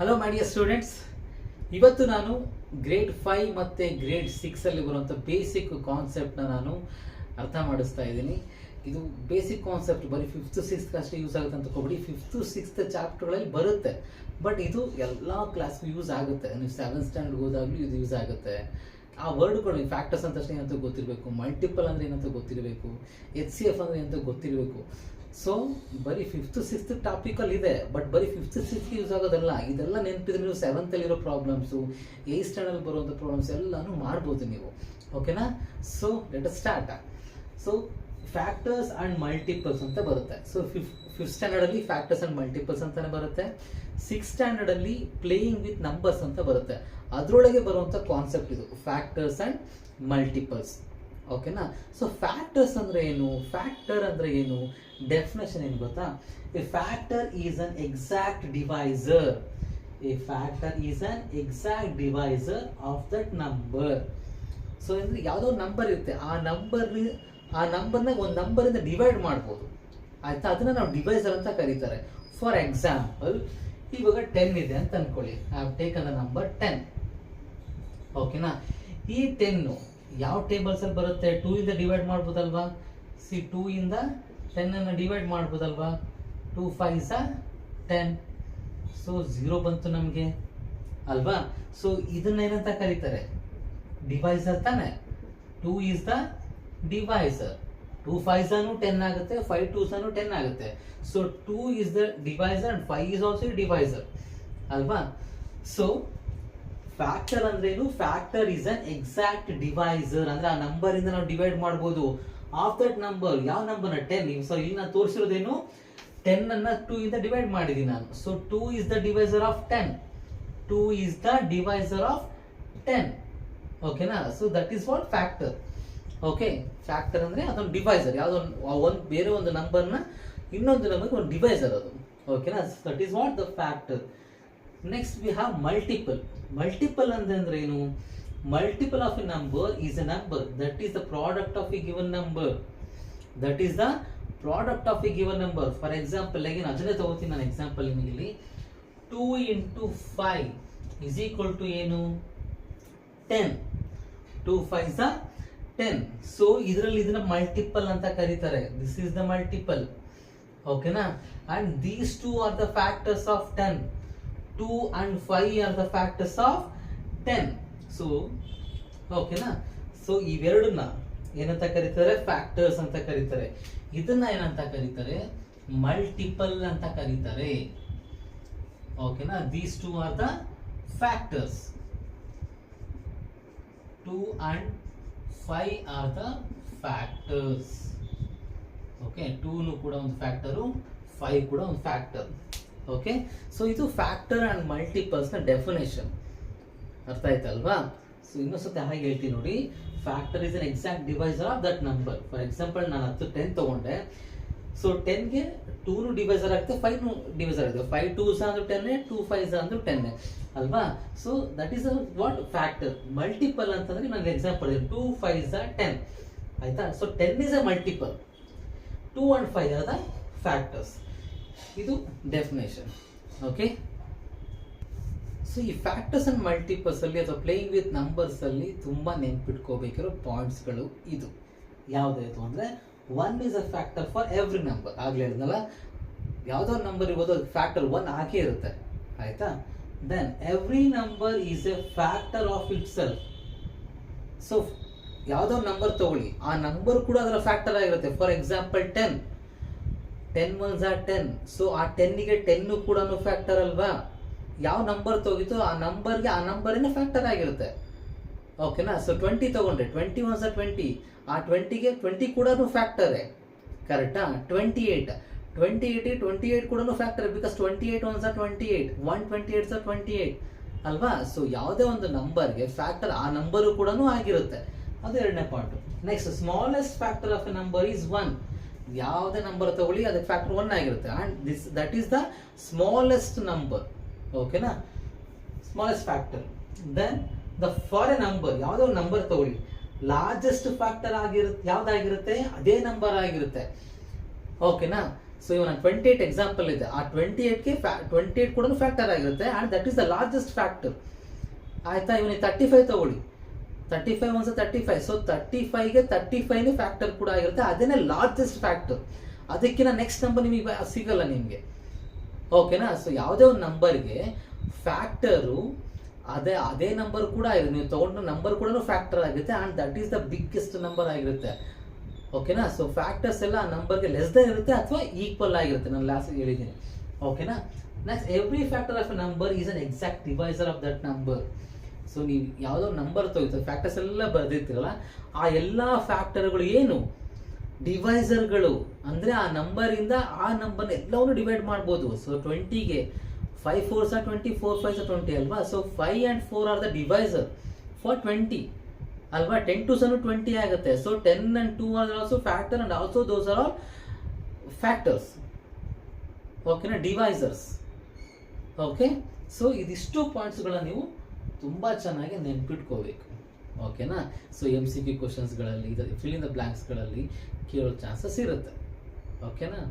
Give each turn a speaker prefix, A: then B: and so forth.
A: Hello my dear students, ಇವತ್ತು ನಾನು grade 5 ಮತ್ತು ಗ್ರೇಡ್ 6 ಅಲ್ಲಿ ಬರುವಂಥ ಬೇಸಿಕ್ ಕಾನ್ಸೆಪ್ಟ್ನ ನಾನು ಅರ್ಥ ಮಾಡಿಸ್ತಾ ಇದ್ದೀನಿ. ಇದು ಬೇಸಿಕ್ ಕಾನ್ಸೆಪ್ಟ್ ಬರೀ 5th 6th ಅಷ್ಟೇ ಯೂಸ್ ಆಗುತ್ತೆ ಅಂತ ಕೊಡಿ. 5th 6th ಚಾಪ್ಟರ್ಗಳಲ್ಲಿ ಬರುತ್ತೆ, ಬಟ್ ಇದು ಎಲ್ಲ ಕ್ಲಾಸ್ಗೂ ಯೂಸ್ ಆಗುತ್ತೆ. ನೀವು 7th ಸ್ಟ್ಯಾಂಡರ್ಡ್ ಹೋದಾಗಲೂ ಇದು ಯೂಸ್ ಆಗುತ್ತೆ. ಆ ವರ್ಡ್ಗಳು ಫ್ಯಾಕ್ಟರ್ಸ್ ಅಂತ ಅಷ್ಟೇ ಏನಂತ ಗೊತ್ತಿರಬೇಕು, ಮಲ್ಟಿಪಲ್ ಅಂದರೆ ಏನಂತ ಗೊತ್ತಿರಬೇಕು, HCF ಅಂದರೆ ಏನಂತ ಗೊತ್ತಿರಬೇಕು. ಸೊ ಬರೀ 5th 6th ಟಾಪಿಕಲ್ಲಿ ಇದೆ, ಬಟ್ ಬರೀ 5th 6th ಯೂಸ್ ಆಗೋದಲ್ಲ. ಇದೆಲ್ಲ ನೆನಪಿದ್ರೆ ನೀವು 7th ಅಲ್ಲಿರೋ ಪ್ರಾಬ್ಲಮ್ಸು, 8th ಸ್ಟ್ಯಾಂಡರ್ಡ್ ಬರುವಂಥ ಪ್ರಾಬ್ಲಮ್ಸ್ ಎಲ್ಲನೂ ಮಾಡ್ಬೋದು ನೀವು. ಓಕೆನಾ? So let us start. So factors and multiples ಅಂತ ಬರುತ್ತೆ. ಸೊ 5th ಸ್ಟ್ಯಾಂಡರ್ಡಲ್ಲಿ ಫ್ಯಾಕ್ಟರ್ಸ್ ಆ್ಯಂಡ್ ಮಲ್ಟಿಪಲ್ಸ್ ಅಂತಲೇ ಬರುತ್ತೆ. 6th ಸ್ಟ್ಯಾಂಡರ್ಡಲ್ಲಿ ಪ್ಲೇಯಿಂಗ್ ವಿತ್ ನಂಬರ್ಸ್ ಅಂತ ಬರುತ್ತೆ. ಅದರೊಳಗೆ ಬರುವಂಥ ಕಾನ್ಸೆಪ್ಟ್ ಇದು ಫ್ಯಾಕ್ಟರ್ಸ್ ಆ್ಯಂಡ್ ಮಲ್ಟಿಪಲ್ಸ್. ಓಕೆನಾ? ಸೊ ಫ್ಯಾಕ್ಟರ್ಸ್ ಅಂದರೆ ಏನು, ಫ್ಯಾಕ್ಟರ್ ಅಂದರೆ ಏನು, ಡೆಫಿನೇಷನ್ ಏನು ಗೊತ್ತಾ? A factor is an exact divisor. A factor is an exact divisor of that number. So ಅಂದರೆ ಯಾವುದೋ ನಂಬರ್ ಇರುತ್ತೆ, ಆ ನಂಬರ್ನ ಒಂದು ನಂಬರಿಂದ ಡಿವೈಡ್ ಮಾಡ್ಬೋದು. ಆಯ್ತಾ? ಅದನ್ನ ನಾವು ಡಿವೈಸರ್ ಅಂತ ಕರೀತಾರೆ. ಫಾರ್ ಎಕ್ಸಾಂಪಲ್, ಇವಾಗ 10 ಇದೆ ಅಂತ ಅನ್ಕೊಳ್ಳಿ. I have taken the number 10. ಓಕೆನಾ? ಈ 10 ಯಾವ ಟೇಬಲ್ಸ್ ಅಲ್ಲಿ ಬರುತ್ತೆ? 2 ಇಂದ ಡಿವೈಡ್ ಮಾಡ್ಬೋದಲ್ವಾ? 2 ಇಂದ 10 ಅನ್ನು ಡಿವೈಡ್ ಮಾಡ್ಬೋದಲ್ವಾ? 2 5s 10. ಸೊ 0 ಬಂತು ನಮಗೆ ಅಲ್ವಾ? ಸೊ ಇದನ್ನ ಏನಂತ ಕರೀತಾರೆ? ಡಿವೈಸರ್ ತಾನೆ. 2 ಈಸ್ ದ ಡಿವೈಸರ್. 2 5s 10 ಆಗುತ್ತೆ, 5 2s 10 ಆಗುತ್ತೆ. So 2 is the divisor and 5 is also divisor ಅಲ್ವಾ? ಸೊ ಫ್ಯಾಕ್ಟರ್ ಅಂದ್ರೆ ಏನು? Factor is an exact divisor. ಅಂದ್ರೆ ಆ ನಂಬರ್ ಇಂದ ನಾವು ಡಿವೈಡ್ ಮಾಡಬಹುದು ಆಫ್ ದಟ್ ನಂಬರ್. ಯಾವ ನಂಬರ್ನ? 10. ಸೊ ಇಲ್ಲಿ ನಾನು ತೋರಿಸಿರೋದೇನು? 10 ಅನ್ನ 2 ಇಂದ ಡಿವೈಡ್ ಮಾಡಿದೀನಿ ನಾನು. So 2 is the divisor of 10. 2 is the divisor of 10. ಓಕೆನಾ? So that is what factor. Okay, factor ಅಂದ್ರೆ ಅದೊಂದು ಡಿವೈಸರ್. ಯಾವುದೋ ಒಂದು ಬೇರೆ ಒಂದು ನಂಬರ್ನ ಇನ್ನೊಂದು ನಂಬರ್ಗೆ ಒಂದು ಡಿವೈಸರ್ ಅದು. ಓಕೆನಾ? That is what the factor. Next we have multiple. Multiple ಅಂದ್ರೆ ಏನು? Multiple of a number is a number that is the product of a given number. That is the product of a given number. For example, again ಅದನ್ನೇ ತಗೋತೀನಿ ನಾನು example ನಿಮಗೆ ಇಲ್ಲಿ. 2 into 5 is equal to ಏನು? 10. 2 5s 10. So ಇದರಲ್ಲಿ ಇದನ್ನ multiple ಅಂತ ಕರೀತಾರೆ. This is the multiple. ಓಕೆನಾ? And these 2 are the factors of 10. 2 and 5 are the factors of 10. So ಓಕೆನಾ? ಸೊ ಇವೆರಡನ್ನ ಏನಂತ ಕರೀತಾರೆ? ಫ್ಯಾಕ್ಟರ್ಸ್ ಅಂತ ಕರೀತಾರೆ. ಇದನ್ನ ಏನಂತ ಕರೀತಾರೆ? ಮಲ್ಟಿಪಲ್ ಅಂತ ಕರೀತಾರೆ. ಓಕೆನಾ? These 2 are the factors. 2 and 5 R the factors. Okay, 2 ಕೂಡ ಒಂದು ಫ್ಯಾಕ್ಟರು, 5 ಕೂಡ ಒಂದು ಫ್ಯಾಕ್ಟರ್. ಓಕೆ, ಸೊ ಇದು ಫ್ಯಾಕ್ಟರ್ ಅಂಡ್ ಮಲ್ಟಿಪಲ್ಸ್ ನ ಡೆಫಿನೇಷನ್. ಅರ್ಥ ಆಯ್ತಲ್ವಾ? ಸೊ ಇನ್ನೊಂದ್ಸತಿ ಹಾಗೆ ಹೇಳ್ತೀನಿ ನೋಡಿ. Factor is an exact divisor of that number. For example, ನಾನು 10 ತಗೊಂಡೆ. ಸೊ 10ಗೆ 2 ಡಿವೈಸರ್ ಆಗುತ್ತೆ, 5 ಡಿವೈಸರ್ ಆಗುತ್ತೆ. 5 2s 10, 2 5s 10 ಅಲ್ವಾ? So that is what factor. Multiple ಅಂತಂದ್ರೆ ನನಗೆ ಎಕ್ಸಾಂಪಲ್ 2 5s 10 ಆಯ್ತಾ? So 10 is a multiple. 2 and 5 R the factors. ಇದು definition. Okay, so ಈ ಫ್ಯಾಕ್ಟರ್ಸ್ ಅಂಡ್ ಮಲ್ಟಿಪಲ್ಸ್ ಅಲ್ಲಿ ಅಥವಾ ಪ್ಲೇಯಿಂಗ್ ವಿತ್ ನಂಬರ್ಸ್ ಅಲ್ಲಿ ತುಂಬಾ ನೆನ್ಪಿಟ್ಕೋಬೇಕಿರೋ ಪಾಯಿಂಟ್ಸ್ಗಳು ಇದು. ಯಾವ್ದಾಯ್ತು ಅಂದ್ರೆ, 1 is a factor for every number. ಆಗ್ಲೇ ಹೇಳಿದ್ನಲ್ಲ, ಯಾವ್ದೋ ನಂಬರ್ ಇರ್ಬೋದು, ಅದು ಫ್ಯಾಕ್ಟರ್ 1 ಆಗೇ ಇರುತ್ತೆ. ಆಯ್ತಾ? Then every number is a factor of itself. So ಯಾವ್ದೋ ನಂಬರ್ ತಗೊಳ್ಳಿ, ಆ ನಂಬರ್ ಕೂಡ ಅದರ ಫ್ಯಾಕ್ಟರ್ ಆಗಿರುತ್ತೆ. For example 10 1s 10. ಸೊ ಆ 10ಗೆ 10 ಕೂಡ ಫ್ಯಾಕ್ಟರ್ ಅಲ್ವಾ? ಯಾವ ನಂಬರ್ ತಗೋಗಿತ್ತು ಆ ನಂಬರ್ಗೆ ಆ ನಂಬರೇನೆ ಫ್ಯಾಕ್ಟರ್ ಆಗಿರುತ್ತೆ. ಓಕೆನಾ? ಸೊ 20 ತಗೊಂಡ್ರೆ 20 1s 20. ಆ 20ಗೆ 20 ಕೂಡ ಫ್ಯಾಕ್ಟರ್. ಕರೆಕ್ಟಾ? 28 ಕೂಡ ಫ್ಯಾಕ್ಟರ್. ಬಿಕಾಸ್ 28 1s 28, 128s 28 ಅಲ್ವಾ? ಸೊ ಯಾವುದೇ ಒಂದು ನಂಬರ್ಗೆ ಫ್ಯಾಕ್ಟರ್ ಆ ನಂಬರು ಕೂಡ ಆಗಿರುತ್ತೆ. ಅದು ಎರಡನೇ point. Next, smallest factor of a number is 1. ಯಾವುದೇ ನಂಬರ್ ತಗೊಳ್ಳಿ, ಅದಕ್ಕೆ ಫ್ಯಾಕ್ಟರ್ 1 ಆಗಿರುತ್ತೆ. And that is the smallest number. ಓಕೆನಾ? Smallest factor. Then for a number, ಯಾವುದೋ ಒಂದು ನಂಬರ್ ತಗೊಳ್ಳಿ, ಲಾರ್ಜೆಸ್ಟ್ ಫ್ಯಾಕ್ಟರ್ ಆಗಿರುತ್ತೆ. ಯಾವ್ದಾಗಿರುತ್ತೆ? ಅದೇ ನಂಬರ್ ಆಗಿರುತ್ತೆ. ಓಕೆನಾ? ಸೊ ಇವಾಗ 28 ಎಕ್ಸಾಂಪಲ್ ಇದೆ, ಆ 28ಗೆ 28 ಕೂಡ ಫ್ಯಾಕ್ಟರ್ ಆಗಿರುತ್ತೆ and that is the largest factor. ಆಯ್ತಾ? ಇವನಿಗೆ 35 ತಗೊಳ್ಳಿ, 35 1 35, ಸೊ 35ಗೆ 35ನೇ ಫ್ಯಾಕ್ಟರ್ ಕೂಡ ಆಗಿರುತ್ತೆ, ಅದೇನೇ ಲಾರ್ಜೆಸ್ಟ್ ಫ್ಯಾಕ್ಟರ್. ಅದಕ್ಕಿಂತ ನೆಕ್ಸ್ಟ್ ನಂಬರ್ ನಿಮಗೆ ಸಿಗಲ್ಲ ನಿಮಗೆ. ಓಕೆನಾ? ಸೊ ಯಾವುದೇ ಒಂದು ನಂಬರ್ಗೆ ಫ್ಯಾಕ್ಟರು ಅದೇ ನಂಬರ್ ಕೂಡ ಆಗಿರುತ್ತೆ, ನೀವು ತಗೊಂಡ ನಂಬರ್ ಕೂಡ ಫ್ಯಾಕ್ಟರ್ ಆಗುತ್ತೆ and that is the biggest number ಆಗಿರುತ್ತೆ. ಓಕೆನಾ? ಸೊ ಫ್ಯಾಕ್ಟರ್ಸ್ ಎಲ್ಲ ಆ ನಂಬರ್ಗೆ ಲೆಸ್ ದನ್ ಇರುತ್ತೆ ಅಥವಾ ಈಕ್ವಲ್ ಆಗಿರುತ್ತೆ, ನಾನು ಲಾಸ್ಟ್ ಹೇಳಿದ್ದೀನಿ. ಓಕೆನಾ? Next, every factor of a number is an exact divisor of that number. So ನೀವು ಯಾವುದೋ ನಂಬರ್ ತೊಗೊಳ್ತಾರೆ, ಫ್ಯಾಕ್ಟರ್ಸ್ ಎಲ್ಲ ಬರೆದಿರ್ತೀರಲ್ಲ, ಆ ಎಲ್ಲ ಫ್ಯಾಕ್ಟರ್ಗಳು ಏನು ಡಿವೈಸರ್ಗಳು, ಅಂದರೆ ಆ ನಂಬರಿಂದ ಆ ನಂಬರ್ನ ಎಲ್ಲವನ್ನು ಡಿವೈಡ್ ಮಾಡ್ಬೋದು. So 20ಗೆ 5 4s are 20, 4 5s are 20 ಅಲ್ವಾ? So 5 and 4 are the divisor for 20 ಅಲ್ವಾ? 10 2s 20 ಆಗುತ್ತೆ. So 10 and 2 are also factor and also those are all factors. ಓಕೆನಾ? ಡಿವೈಸರ್ಸ್. ಓಕೆ, ಸೊ ಇದಿಷ್ಟು ಪಾಯಿಂಟ್ಸ್ಗಳನ್ನ ನೀವು ತುಂಬ ಚೆನ್ನಾಗಿ ನೆನ್ಪಿಟ್ಕೋಬೇಕು. ಓಕೆನಾ? ಸೊ MCQ ಕ್ವಶನ್ಸ್ಗಳಲ್ಲಿ ಫಿಲ್ ಇನ್ ದ ಬ್ಲಾಂಕ್ಸ್ಗಳಲ್ಲಿ ಕೇಳೋ ಚಾನ್ಸಸ್ ಇರುತ್ತೆ. ಓಕೆನಾ?